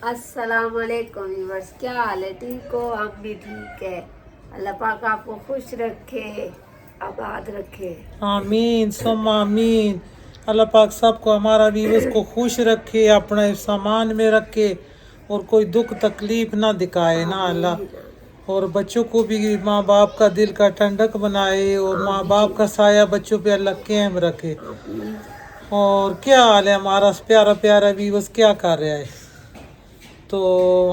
अस्सलाम वालेकुम व्यूअर्स, क्या हाल है? ठीक हो? हम भी ठीक है। अल्लाह पाक आपको खुश रखे, आबाद रखे। आमीन सुम आमीन। अल्लाह पाक सबको हमारा व्यूअर्स को खुश रखे, अपने सामान में रखे और कोई दुख तकलीफ ना दिखाए ना आमीन अल्लाह। और बच्चों को भी माँ बाप का दिल का ठंडक बनाए और माँ बाप का साया बच्चों पे अल्लाह कायम रखे। आमीन। और क्या हाल है हमारा प्यारा प्यारा व्यूअर्स, क्या कर रहा है? तो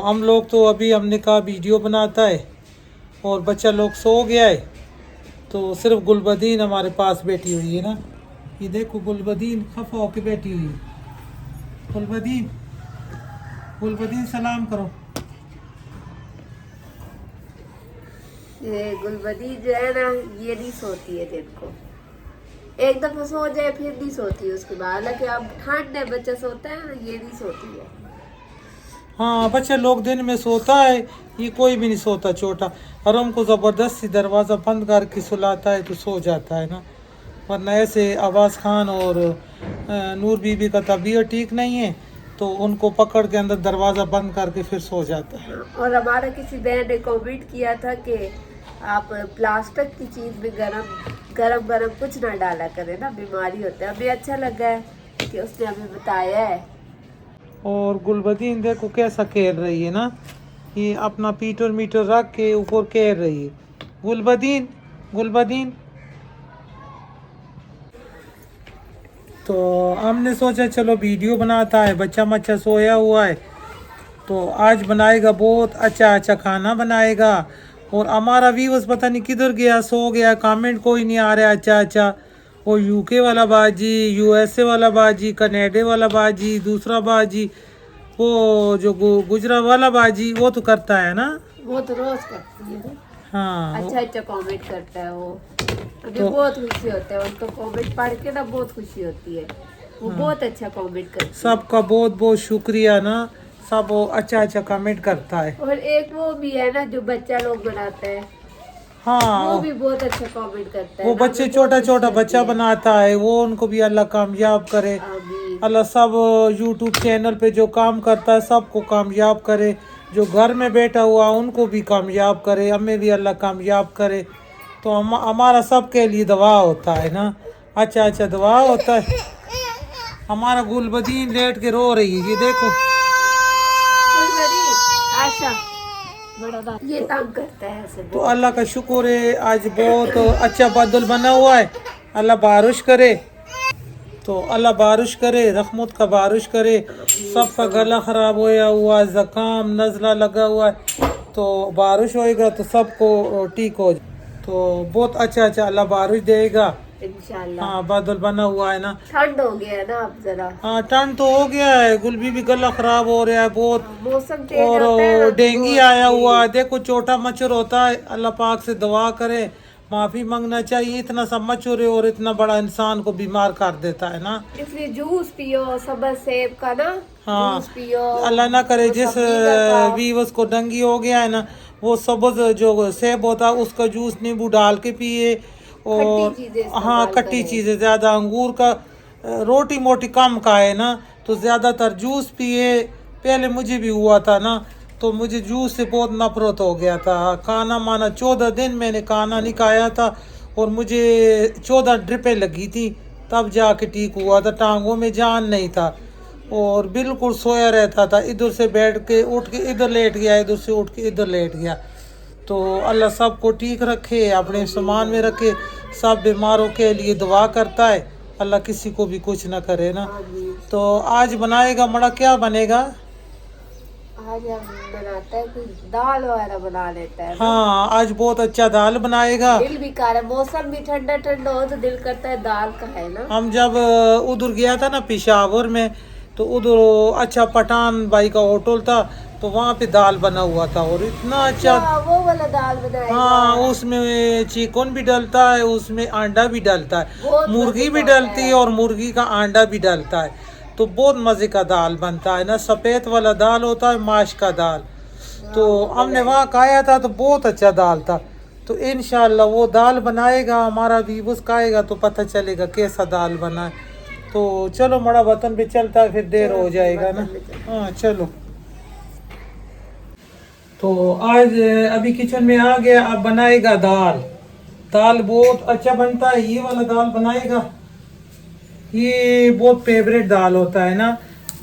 हम लोग तो अभी हमने कहा वीडियो बनाता है और बच्चा लोग सो गया है, तो सिर्फ गुलबदीन हमारे पास बैठी हुई है ना। ये देखो गुलबदीन खफा होके बैठी हुई है। गुलबदीन, गुलबदीन सलाम करो। ये गुलबदी जो है ना, ये नहीं सोती है दिन को। एक दफा सो जाए फिर नहीं सोती है उसके बाद। हालांकि अब ठंड है, बच्चा सोता है, ये नहीं सोती है। हाँ बच्चे लोग दिन में सोता है, ये कोई भी नहीं सोता छोटा। और हमको ज़बरदस्ती दरवाज़ा बंद करके सुलाता है तो सो जाता है ना। वरना ऐसे आवाज़ खान और नूर बीबी का तबीयत ठीक नहीं है, तो उनको पकड़ के अंदर दरवाज़ा बंद करके फिर सो जाता है। और हमारा किसी बहन ने कमेंट किया था कि आप प्लास्टिक की चीज में गरम गरम गरम कुछ ना डाला करें ना, बीमारी होता है। हमें अच्छा लगा है कि उसने हमें बताया है। और गुलबदीन देखो कैसा खेल रही है ना, ये अपना पीटर मीटर रख के ऊपर खेल रही है। गुलबदीन, गुलबदीन। तो हमने सोचा चलो वीडियो बनाता है, बच्चा मच्चा सोया हुआ है तो आज बनाएगा, बहुत अच्छा अच्छा खाना बनाएगा। और हमारा व्यूअर्स पता नहीं किधर गया, सो गया, कमेंट कोई नहीं आ रहा अच्छा अच्छा। वो यूके वाला बाजी, यूएसए वाला बाजी, कनाडा वाला बाजी, दूसरा बाजी, वो जो गुजरात वाला बाजी वो तो करता है ना। वो तो रोज करती है ना। हाँ अच्छा अच्छा कमेंट करता है वो। हमें तो बहुत खुशी होता है उनको कमेंट पढ़ के ना, बहुत खुशी होती है। वो बहुत अच्छा कमेंट करती है। सबका बहुत बहुत शुक्रिया ना, सब वो अच्छा अच्छा कमेंट करता है। और एक वो भी है ना जो बच्चा लोग बनाता है, हाँ वो भी बहुत अच्छा कमेंट करता है वो ना। बच्चे हमें बहुत छोटा खुशी छोटा होती बच्चा है। बनाता है, वो उनको भी अल्लाह कामयाब करे। आमीन। अल्लाह सब यूट्यूब चैनल पे जो काम करता है सबको कामयाब करे, जो घर में बैठा हुआ उनको भी कामयाब करे, हमें भी अल्लाह कामयाब करे। तो हमारा सबके लिए दुआ होता है ना, अच्छा अच्छा दुआ होता है। हमारा गुलबदीन लेट के रो रही है, ये देखो। गुलबरी, आशा, बड़ा ये तंग करता है ऐसे तो बहुत। अल्लाह का शुक्र है आज बहुत अच्छा बादल बना हुआ है। अल्लाह बारिश करे, तो अल्लाह बारिश करे, रहमत का बारिश करे। सबका गला ख़राब होया हुआ, ज़ुकाम नज़ला लगा हुआ है, तो बारिश होएगा तो सबको ठीक हो जाए। तो बहुत अच्छा अच्छा अल्लाह बारिश देगा। इंशाल्लाह। हाँ बादल बना हुआ है ना। ठंड हो गया है ना अब जरा। हाँ ठंड तो हो गया है, गुलबी भी गला ख़राब हो रहा है बहुत। मौसम चेंज और होता है ना तो डेंगू बहुत आया हुआ है, ये। देखो छोटा मच्छर होता है, अल्लाह पाक से दुआ करे, माफ़ी मांगना चाहिए। इतना सा मच्छर है और इतना बड़ा इंसान को बीमार कर देता है ना। इसलिए जूस पियो, सब्ज़ सेब का ना। हाँ जूस पियो। अल्लाह ना करे वो जिस सब्जी का खाओ। वीवस को डंगी हो गया है ना, वो सब्ज जो सेब होता है उसका जूस नींबू डाल के पिए। खट्टी और चीजें हाँ इस्तेमाल खट्टी करें। चीज़ें ज़्यादा, अंगूर का रोटी मोटी कम खाए ना, तो ज़्यादातर जूस पिए। पहले मुझे भी हुआ था ना, तो मुझे जूस से बहुत नफरत हो गया था। खाना माना 14 दिन मैंने खाना नहीं खाया था और मुझे 14 ड्रिपें लगी थी, तब जाके ठीक हुआ था। टांगों में जान नहीं था और बिल्कुल सोया रहता था, इधर से बैठ के उठ के इधर लेट गया, इधर से उठ के इधर लेट गया। तो अल्लाह सबको ठीक रखे, अपने सामान में रखे। सब बीमारों के लिए दुआ करता है, अल्लाह किसी को भी कुछ ना करे ना। आमीन। तो आज बनाएगा मड़ा, क्या बनेगा? आज हम बनाते हैं कुछ दाल वगैरह बना लेता है ना। हाँ आज बहुत अच्छा दाल बनाएगा। दिल भी कर रहा है, मौसम भी ठंडा ठंडा हो तो दिल करता है दाल का है ना। हम जब उधर गया था ना पेशावर में, तो उधर अच्छा पठान भाई का होटल था, तो वहाँ पे दाल बना हुआ था और इतना अच्छा। वो वाला दाल बनाएगा। हाँ उसमें चिकन भी डलता है, उसमें अंडा भी डलता है, बहुत मुर्गी मजे भी का होता डलती है है। और मुर्गी का अंडा भी डलता है। तो बहुत मज़े का दाल बनता है ना, सफ़ेद वाला दाल होता है, माश का दाल। तो हमने वहाँ खाया था तो बहुत अच्छा दाल था। तो इंशाल्लाह वो दाल बनाएगा, हमारा व्यूअर्स खाएगा तो पता चलेगा कैसा दाल बना है। तो चलो मड़ा वतन पे चलता है, फिर देर चलो हो जाएगा ना। वतन पे चलते हैं। हाँ चलो। तो आज अभी किचन में आ गया, अब बनाएगा दाल। दाल बहुत अच्छा बनता है, ये वाला दाल बनाएगा। ये बहुत फेवरेट दाल होता है ना,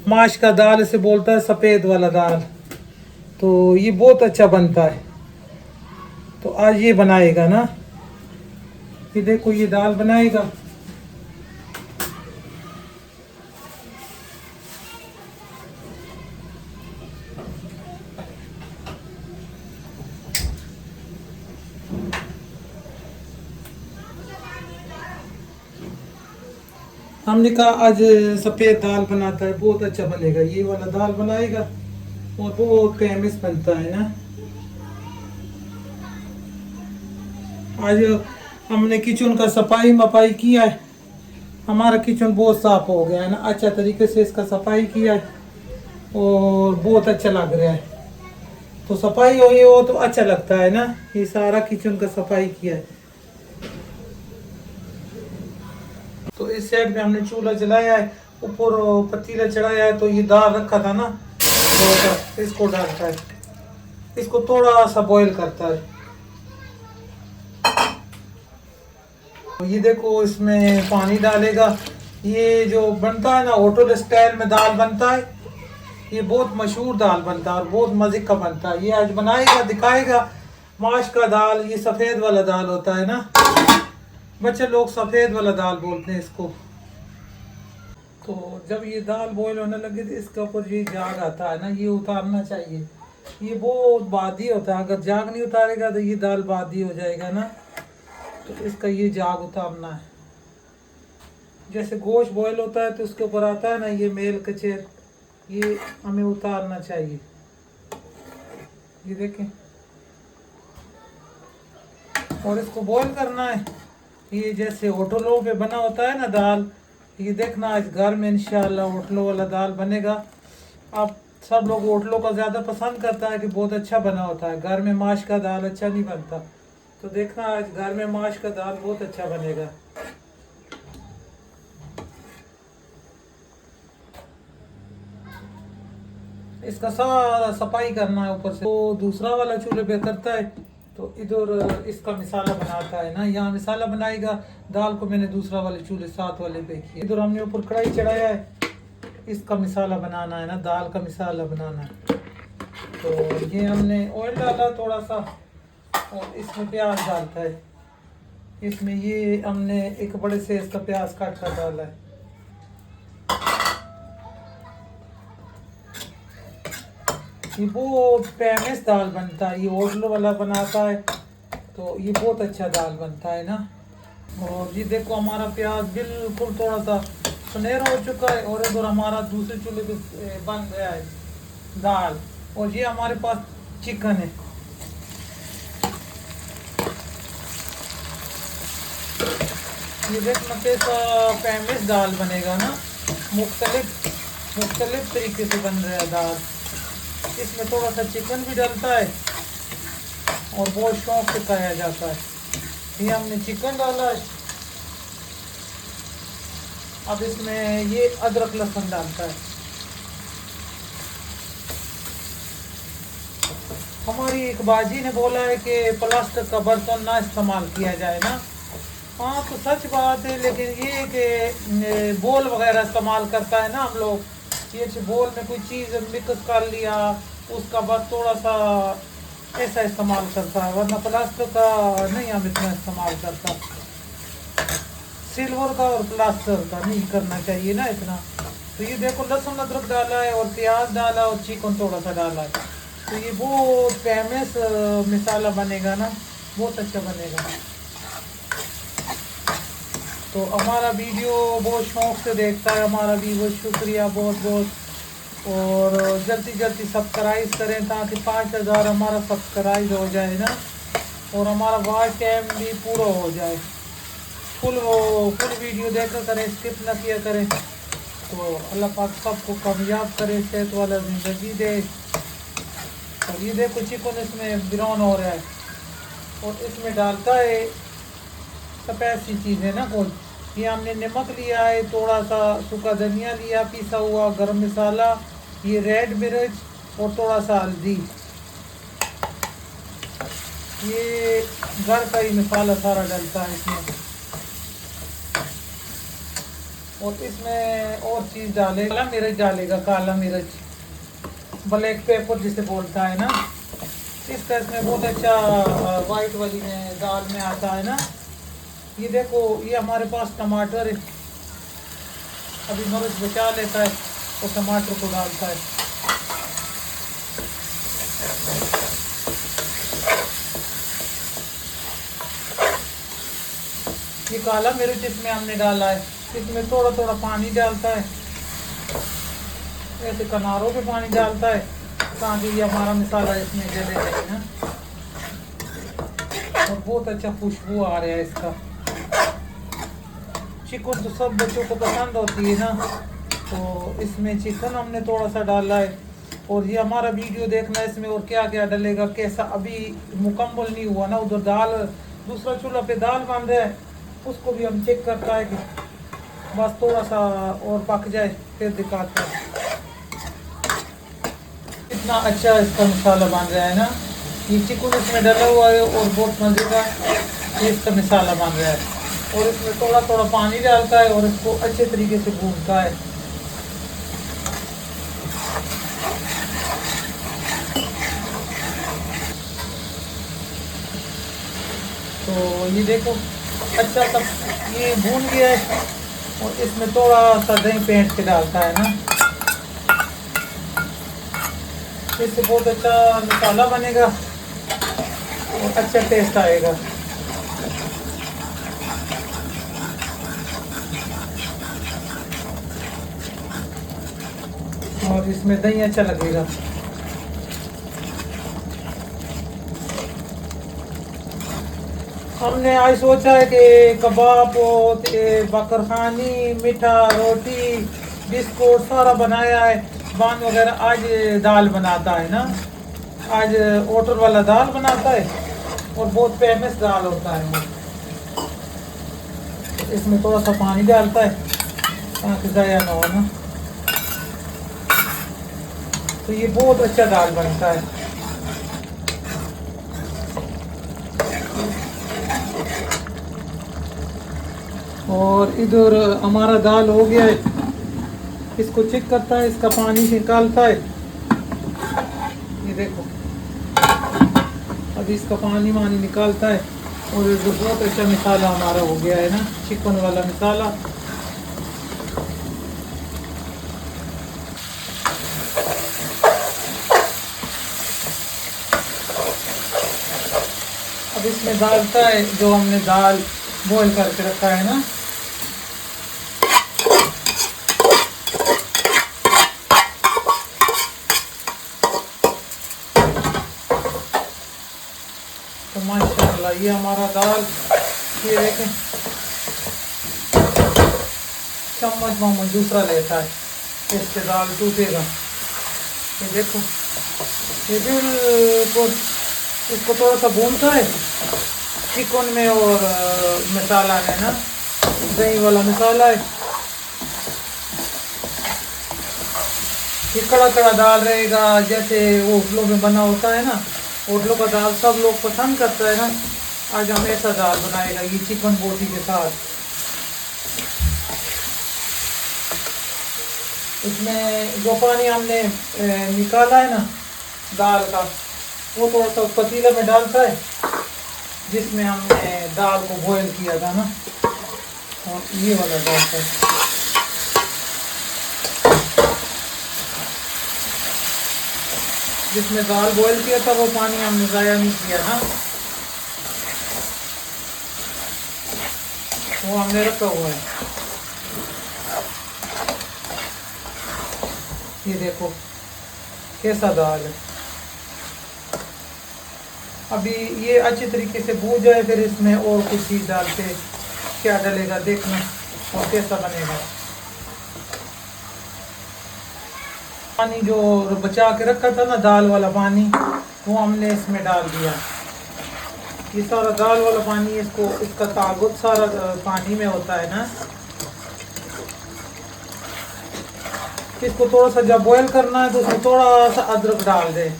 माश का दाल इसे बोलता है, सफ़ेद वाला दाल। तो ये बहुत अच्छा बनता है, तो आज ये बनाएगा ना। ये देखो ये दाल बनाएगा। हमने कहा आज सफ़ेद दाल बनाता है, बहुत अच्छा बनेगा। ये वाला दाल बनाएगा और बहुत फेमस बनता है ना। आज हमने किचन का सफाई मफाई किया है। हमारा किचन बहुत साफ हो गया है ना, अच्छा तरीके से इसका सफाई किया है और बहुत अच्छा लग रहा है। तो सफाई हुई हो तो अच्छा लगता है ना। ये सारा किचन का सफाई किया है। तो इस साइड में हमने चूल्हा जलाया है, ऊपर पतीला चढ़ाया है। तो ये दाल रखा था ना, तो इसको डालता है, इसको थोड़ा सा बॉईल करता है। तो ये देखो इसमें पानी डालेगा। ये जो बनता है ना होटल स्टाइल में दाल बनता है, ये बहुत मशहूर दाल बनता है और बहुत मज़े का बनता है। ये आज बनाएगा, दिखाएगा। माश का दाल, ये सफ़ेद वाला दाल होता है ना, बच्चे लोग सफ़ेद वाला दाल बोलते हैं इसको। तो जब ये दाल बॉईल होने लगे तो इसके ऊपर ये जाग आता है ना, ये उतारना चाहिए। ये बहुत बादी होता है, अगर जाग नहीं उतारेगा तो ये दाल बादी हो जाएगा ना। तो इसका ये जाग उतारना है। जैसे गोश्त बॉईल होता है तो उसके ऊपर आता है ना ये मेल कचेर, ये हमें उतारना चाहिए। ये देखें, और इसको बॉईल करना है। ये जैसे होटलों पे बना होता है ना दाल, ये देखना आज घर में इंशाल्लाह होटलों वाला दाल बनेगा। अब सब लोग होटलों का ज़्यादा पसंद करता है कि बहुत अच्छा बना होता है, घर में माश का दाल अच्छा नहीं बनता। तो देखना आज घर में माश का दाल बहुत अच्छा बनेगा। इसका सारा सफाई करना है ऊपर से। तो दूसरा वाला चूल्हे पे करता है, तो इधर इसका मिसाला बनाता है ना, यहाँ मिसाला बनाएगा। दाल को मैंने दूसरा वाले चूल्हे साथ वाले पे किया। इधर हमने ऊपर कढ़ाई चढ़ाया है, इसका मिसाला बनाना है ना, दाल का मिसाला बनाना है। तो ये हमने ऑयल डाला थोड़ा सा, और इसमें प्याज डालता है। इसमें ये हमने एक बड़े से इसका प्याज काट कर डाला है। ये बहुत फेमस दाल बनता है, ये होटल वाला बनाता है, तो ये बहुत अच्छा दाल बनता है ना। और ये देखो हमारा प्याज बिल्कुल थोड़ा सा सुनहरा हो चुका है, और इधर हमारा दूसरे चूल्हे पे बन गया है दाल। और ये हमारे पास चिकन है। ये देखना कैसा फेमस दाल बनेगा ना, मुख्तलिफ तरीके से बन रहा है दाल। इसमें थोड़ा सा चिकन भी डलता है और बहुत शौक से खाया जाता है। ये हमने चिकन डाला है। अब इसमें ये अदरक लहसुन डालता है। हमारी एक बाजी ने बोला है कि प्लास्टिक का बर्तन ना इस्तेमाल किया जाए ना। हाँ तो सच बात है, लेकिन ये कि बोल वगैरह इस्तेमाल करता है ना हम लोग, ये बोल में कोई चीज़ मिक्स कर लिया, उसका बस थोड़ा सा ऐसा इस्तेमाल करता है, वरना प्लास्टिक का नहीं हम इतना इस्तेमाल करता। सिल्वर का और प्लास्टिक का नहीं करना चाहिए ना इतना। तो ये देखो लहसुन अदरक डाला है और प्याज डाला और चिकन थोड़ा सा डाला है। तो ये बहुत फेमस मिसाला बनेगा ना, बहुत अच्छा बनेगा। तो हमारा वीडियो बहुत शौक से देखता है हमारा व्यूअर, शुक्रिया बहुत बहुत। और जल्दी सब्सक्राइब करें ताकि 5000 हमारा सब्सक्राइब हो जाए ना, और हमारा वॉच टाइम भी पूरा हो जाए। फुल वीडियो देखा करें, स्किप ना किया करें। तो अल्लाह पाक सबको कामयाब करे, सेहत वाला ज़िंदगी दे। और ये देखो चिकन इसमें ब्राउन हो रहा है, और इसमें डालता है सफ़ेद सी चीज़ है ना कोई। ये हमने नमक लिया है, थोड़ा सा सूखा धनिया लिया, पिसा हुआ गरम मसाला, ये रेड मिर्च और थोड़ा सा हल्दी। ये घर का ही मसाला सारा डलता है इसमें। और इसमें और चीज़ डालेगा, मिर्च डालेगा, काला मिर्च, ब्लैक पेपर जिसे बोलता है ना, इसका इसमें बहुत अच्छा वाइट वाली में दाल में आता है ना। ये देखो, ये हमारे पास टमाटर है, अभी मिर्च बचा लेता है तो टमाटर को डालता है। ये काला मिर्च इसमें हमने डाला है, इसमें थोड़ा थोड़ा पानी डालता है, ऐसे किनारों पे पानी डालता है ताकि ये हमारा मसाला इसमें जले रहे ना। और बहुत अच्छा खुशबू आ रहा है इसका। चिकन तो सब बच्चों को पसंद होती है ना, तो इसमें चिकन हमने थोड़ा सा डाला है। और ये हमारा वीडियो देखना है इसमें और क्या क्या डलेगा, कैसा अभी मुकम्मल नहीं हुआ ना। उधर दाल, दूसरा चूल्हा पे दाल बन रहा है, उसको भी हम चेक करता है कि बस थोड़ा सा और पक जाए फिर दिखाता है। इतना अच्छा इसका मसाला बन रहा है ना, ये चिकन इसमें डला हुआ है और बहुत मज़े का इसका मसाला बन रहा है। और इसमें थोड़ा थोड़ा पानी डालता है और इसको अच्छे तरीके से भूनता है। तो ये देखो अच्छा सा ये भून गया है और इसमें थोड़ा सा दही फेंट के डालता है ना, इससे बहुत अच्छा मसाला बनेगा और अच्छा टेस्ट आएगा। और इसमें दही अच्छा लगेगा। हमने आज सोचा है कि कबाब और बकरखानी, मीठा रोटी, बिस्कुट सारा बनाया है, बान वगैरह। आज दाल बनाता है ना, आज होटल वाला दाल बनाता है और बहुत फेमस दाल होता है वो। इसमें थोड़ा सा पानी डालता है ताकि ज़ाया ना हो ना। तो ये बहुत अच्छा दाल बनता है। और इधर हमारा दाल हो गया है, इसको चेक करता है, इसका पानी निकालता है। ये देखो अभी इसका पानी वानी निकालता है और जो बहुत अच्छा मसाला हमारा हो गया है ना, चिकन वाला मसाला। अब इसमें डालता है जो हमने दाल बॉईल करके रखा है ना, तो माशाल्लाह ये हमारा दाल, ये देखें चम्मच मामूल दूसरा लेता है, इससे दाल टूटेगा। ये देखो ये बिल्कुल इसको थोड़ा सा भूनता है चिकन में और मसाला में ना, दही वाला मसाला है। ये कड़ा कड़ा दाल रहेगा जैसे वो होटलों में बना होता है ना, होटलों का दाल सब लोग पसंद करता है ना। आज हम ऐसा दाल बनाएगा ये चिकन बोटी के साथ। इसमें जो पानी हमने निकाला है ना दाल का, वो थोड़ा सा पतीला में डालता है जिसमें हमने दाल को बॉईल किया था ना, और ये वाला डालता है। जिसमें दाल बॉईल किया था वो पानी हमने ज़ाया नहीं किया ना, वो हमने रखा हुआ है। ये देखो कैसा दाल है। अभी ये अच्छी तरीके से भून जाए फिर इसमें और कुछ चीज़ डालते, क्या डलेगा देखना और कैसा बनेगा। पानी जो बचा के रखा था ना दाल वाला पानी, वो हमने इसमें डाल दिया। ये सारा दाल वाला पानी, इसको इसका ताकत सारा पानी में होता है ना। इसको थोड़ा सा जब बॉयल करना है तो उसमें थोड़ा सा अदरक डाल दे।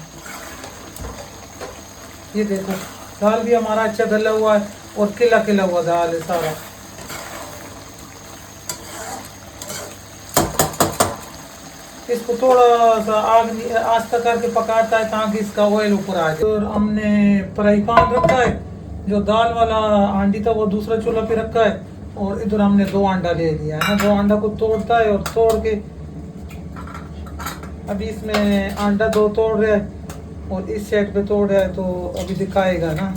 ये देखो दाल भी हमारा अच्छा गला हुआ है और खिला खिला हुआ दाल है सारा। इसको थोड़ा सा आग आस्था करके पकाता है ताकि इसका ऑयल ऊपर आ जाए। और हमने फ्राई पैन रखा है, जो दाल वाला हांडी था वो दूसरा चूल्हा पे रखा है, और इधर हमने 2 अंडा ले लिया है ना। 2 अंडा को तोड़ता है और तोड़ के अभी इसमें अंडा 2 तोड़ रहा है और इस साइड पे तोड़ रहा है, तो अभी दिखाएगा ना।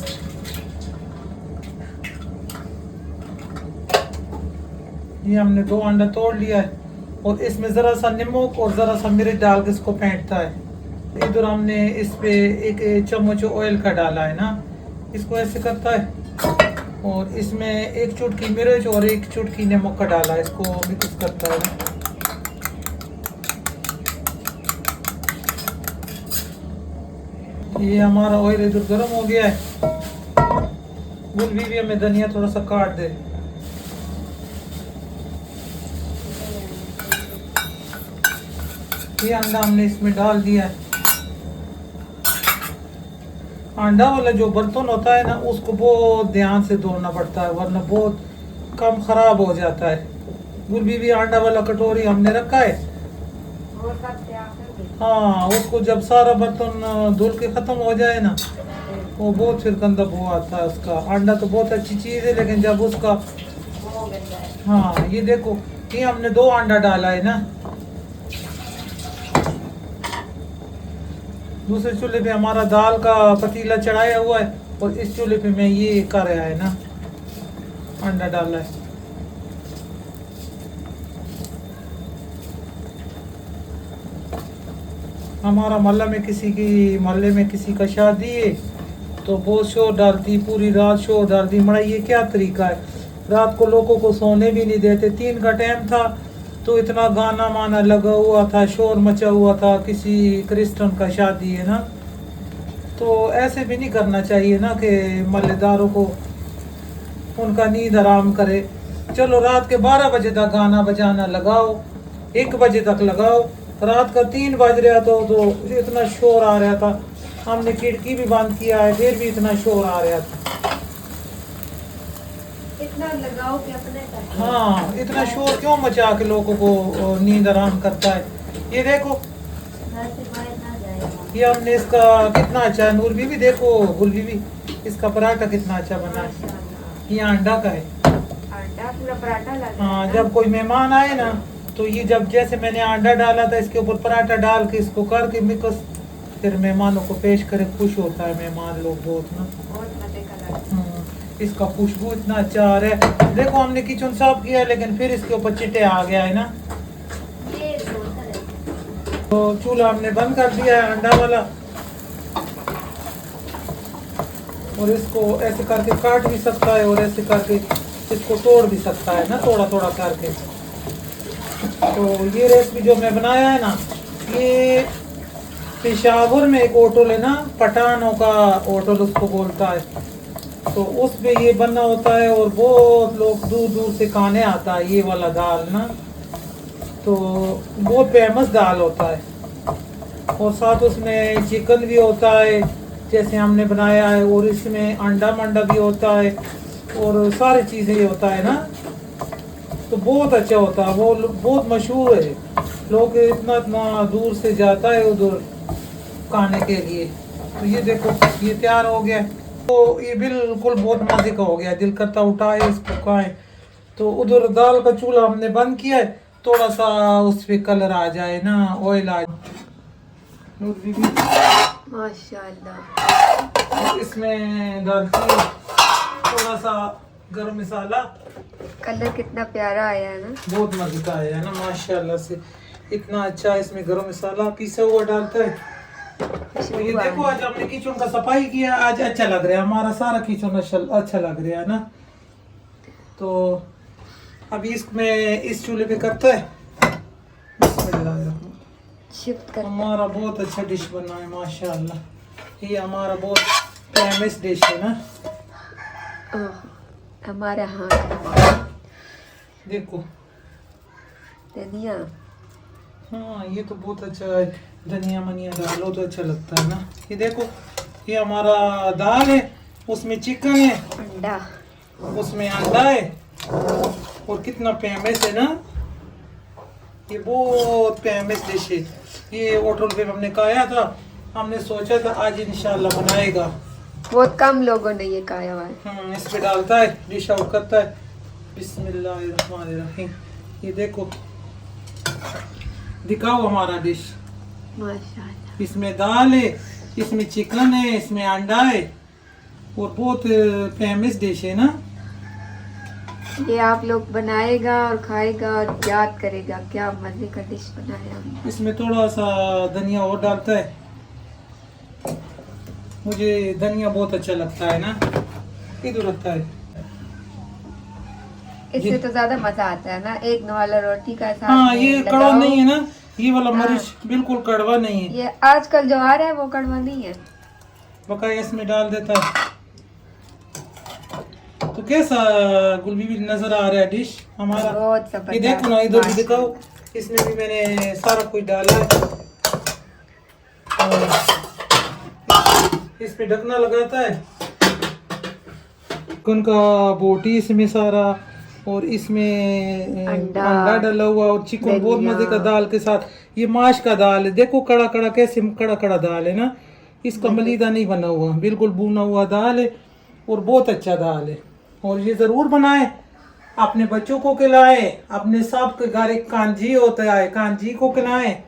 ये हमने 2 अंडा तोड़ लिया है और इसमें ज़रा सा नमक और ज़रा सा मिर्च डाल के इसको फेंटता है। इधर हमने इस पे 1 चम्मच ऑयल का डाला है ना, इसको ऐसे करता है और इसमें 1 चुटकी मिर्च और 1 चुटकी नमक का डाला है, इसको मिक्स करता है ना। ये हमारा ऑयल इधर गर्म हो गया है। गुलवी भी हमें धनिया थोड़ा सा काट दे। ये अंडा हमने इसमें डाल दिया है। अंडा वाला जो बर्तन होता है ना, उसको बहुत ध्यान से धोना पड़ता है, वरना बहुत कम खराब हो जाता है। गुलबी भी अंडा वाला कटोरी हमने रखा है। हाँ, उसको जब सारा बर्तन धुल के खत्म हो जाए ना, वो बहुत फिर गंदा बो आता है उसका। अंडा तो बहुत अच्छी चीज़ है, लेकिन जब उसका हाँ, ये देखो, ये हमने 2 अंडा डाला है ना। दूसरे चूल्हे पे हमारा दाल का पतीला चढ़ाया हुआ है और इस चूल्हे पे मैं ये कर रहा है ना, अंडा डाला है। हमारा मोहल्ले में किसी का शादी है तो बहुत शोर डालती, पूरी रात शोर डालती। मड़ा ये क्या तरीका है, रात को लोगों को सोने भी नहीं देते। 3 का टाइम था तो इतना गाना माना लगा हुआ था, शोर मचा हुआ था। किसी क्रिश्चियन का शादी है ना, तो ऐसे भी नहीं करना चाहिए ना कि मल्लेदारों को उनका नींद आराम करे। चलो रात के 12 बजे तक गाना बजाना लगाओ, 1 बजे तक लगाओ। रात का 3 बज रहा तो इतना शोर आ रहा था। हमने खिड़की भी बंद किया है, फिर भी इतना शोर आ रहा था। इतना लगाओ कि अपने तक। हाँ, इतना शोर क्यों मचा के लोगों को नींद आराम करता है। ये देखो, ये हमने इसका कितना अच्छा है। नूर बीबी देखो, गुल बीबी, इसका पराठा कितना अच्छा बना है। ये अंडा का है, अंडा पूरा पराठा लगा। हाँ, जब कोई मेहमान आए ना, तो ये जब जैसे मैंने अंडा डाला था, इसके ऊपर पराठा डाल के इसको करके मिक्स, फिर मेहमानों को पेश करे। खुश होता है मेहमान लोग बहुत ना, बहुत मजे का लगता है। इसका खुशबू इतना अच्छा आ रहा है। देखो, हमने किचन साफ किया लेकिन फिर इसके ऊपर चिट्टे आ गया है ना। ये सोता है। तो चूल्हा हमने बंद कर दिया है अंडा वाला, और इसको ऐसे करके काट भी सकता है और ऐसे करके इसको तोड़ भी सकता है ना, थोड़ा थोड़ा करके। तो ये रेसिपी जो मैं बनाया है ना, ये पेशावर में एक होटल है ना, पठानों का होटल उसको बोलता है, तो उस पे ये बना होता है और बहुत लोग दूर दूर से खाने आता है ये वाला दाल ना। तो बहुत फेमस दाल होता है, और साथ उसमें चिकन भी होता है जैसे हमने बनाया है, और इसमें अंडा मंडा भी होता है और सारी चीज़ें ही होता है ना। तो बहुत अच्छा होता है, वो बहुत मशहूर है। लोग इतना इतना दूर से जाता है उधर खाने के लिए। तो ये देखो, ये तैयार हो गया। तो ये बिल्कुल बहुत मज़े का हो गया, दिल करता उठाए इसको खाएं। तो उधर दाल का चूल्हा हमने बंद किया है, थोड़ा सा उस पे कलर आ जाए ना, ऑयल आ जाए। माशाल्लाह। इसमें डालती हूँ थोड़ा सा गरम मसाला। कलर कितना प्यारा आया है ना, बहुत मजे का आया है ना, माशाल्लाह से इतना अच्छा। इसमें गरम मसाला पिसा हुआ डालता है। तो ये देखो, आज हमने किचन का सफाई किया, आज अच्छा लग रहा है हमारा सारा किचन, अच्छा लग रहा है ना। तो अभी इसमें इस चूल्हे पे करता है, शिफ्ट कर। हमारा बहुत अच्छा डिश बना है माशाल्लाह। ये हमारा बहुत फेमस डिश है ना हमारे यहाँ। देखो धनिया, हाँ, ये तो बहुत अच्छा है। धनिया मनिया डालो तो अच्छा लगता है ना। ये देखो, ये हमारा दाल है, उसमें चिकन है, अंडा। उसमें अंडा है, और कितना फेमस है ना, ये बहुत फेमस डिश है। ये होटल पे हमने खाया था, हमने सोचा था आज इंशाल्लाह बनाएगा। बहुत कम लोगों ने ये खाया हुआ है। इस पे डालता है, डिश आउट करता है। बिस्मिल्लाहिर्रहमानिर्रहीम। ये देखो, दिखाओ हमारा डिश। माशाल्लाह। इसमें दाल है, इसमें चिकन है, इसमें अंडा है, और बहुत फेमस डिश है ना। ये आप लोग बनाएगा और खाएगा और याद करेगा क्या मजे का डिश बनाया हमने। इसमें थोड़ा सा धनिया और डालता है, मुझे धनिया बहुत अच्छा लगता है ना, इधर लगता है। इससे तो ज्यादा मजा आता है ना, एक वाला रोटी का साथ हाँ, में ये लगाओ। कड़वा नहीं है ना, ये वाला हाँ। मरीच बिल्कुल कड़वा नहीं है। ये आजकल जो आ रहा है वो कड़वा नहीं है। बकाया इसमें डाल देता है। तो कैसा गुलबीबी नजर आ रहा है डिश हमारा? बहुत ये जबरदस्त। देखो ना, इधर भी दिखाओ, इसमें भी मैंने सारा कुछ डाला है। और इस पे ढकना लगाता है, चिकन का बोटी इसमें सारा, और इसमें अंडा डाला हुआ, और चिकन बहुत मजे का दाल के साथ। ये माश का दाल है, देखो कड़ा कड़ा कैसे कड़ा कड़ा दाल है ना, इसका मलीदा नहीं बना हुआ, बिल्कुल भुना हुआ दाल है, और बहुत अच्छा दाल है। और ये जरूर बनाए, अपने बच्चों को खिलाए, अपने सब के घर एक कांजी होता है, कांजी को खिलाए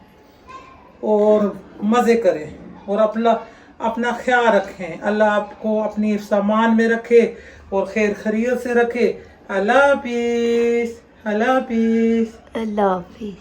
और मजे करें, और अपना ख्याल रखें। अल्लाह आपको अपनी सामान में रखे और खैर खैरियत से रखे। अल्लाह हाफिज, अल्लाह हाफिज। अल्लाह हाफिज।